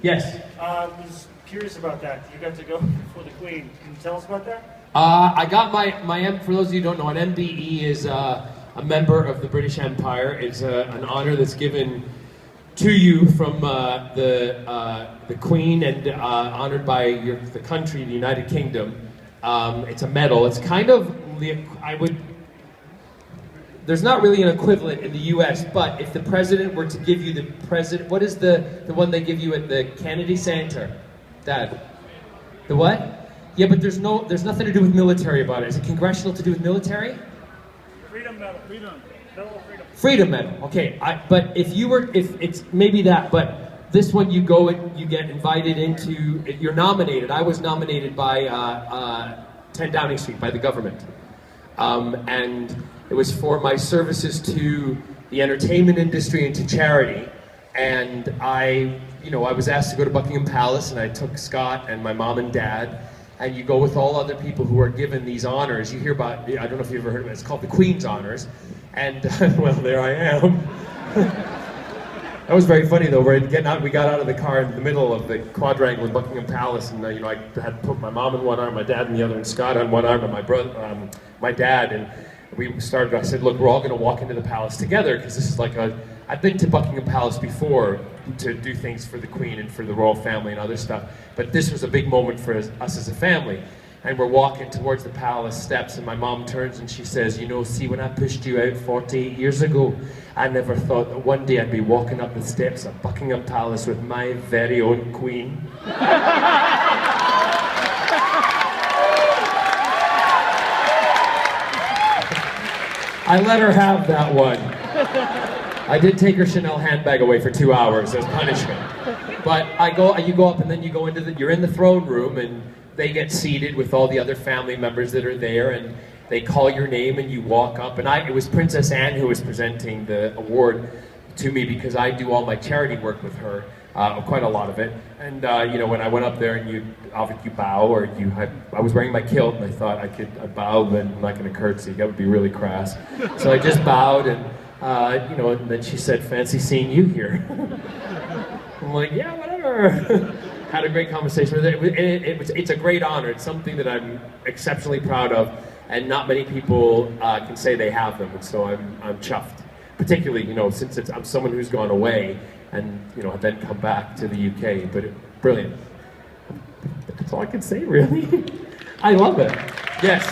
Yes. I was curious about that. You got to go before the Queen. Can you tell us about that? I got for those of you who don't know, an MBE is a member of the British Empire. It's an honor that's given to you from the Queen and honored by the country, the United Kingdom. It's a medal. It's kind of, there's not really an equivalent in the US, but if the president were to give you what is the one they give you at the Kennedy Center? Dad. The what? Yeah, but there's nothing to do with military about it. Is it congressional to do with military? Freedom Medal. Medal of Freedom. Freedom Medal. Okay, but if it's maybe that, but this one you go and you get invited into, you're nominated. I was nominated by 10 Downing Street, by the government. And it was for my services to the entertainment industry and to charity. And I was asked to go to Buckingham Palace, and I took Scott and my mom and dad, and you go with all other people who are given these honors. You hear about, I don't know if you've ever heard of it, it's called the Queen's Honors. And, well, there I am. That was very funny though, we got out of the car in the middle of the quadrangle in Buckingham Palace, and I had put my mom in one arm, my dad in the other, and Scott on one arm, and my brother, my dad, and I said, look, we're all gonna walk into the palace together, because this is like I've been to Buckingham Palace before to do things for the Queen and for the royal family and other stuff, but this was a big moment for us as a family. And we're walking towards the palace steps, and my mom turns and she says, see, when I pushed you out 48 years ago, I never thought that one day I'd be walking up the steps of Buckingham Palace with my very own Queen. I let her have that one. I did take her Chanel handbag away for 2 hours as punishment. But you go up, and then you go you're in the throne room, and they get seated with all the other family members that are there, and they call your name, and you walk up. And it was Princess Anne who was presenting the award to me, because I do all my charity work with her, quite a lot of it. And when I went up there, and you bow, or I was wearing my kilt, and I thought I'd bow, but I'm not going to curtsy. That would be really crass. So I just bowed, and and then she said, "Fancy seeing you here." I'm like, yeah, whatever. Had a great conversation with her. It's a great honor. It's something that I'm exceptionally proud of, and not many people can say they have them, and so I'm chuffed. Particularly, since I'm someone who's gone away and then come back to the UK. But brilliant. That's all I can say, really. I love it. Yes.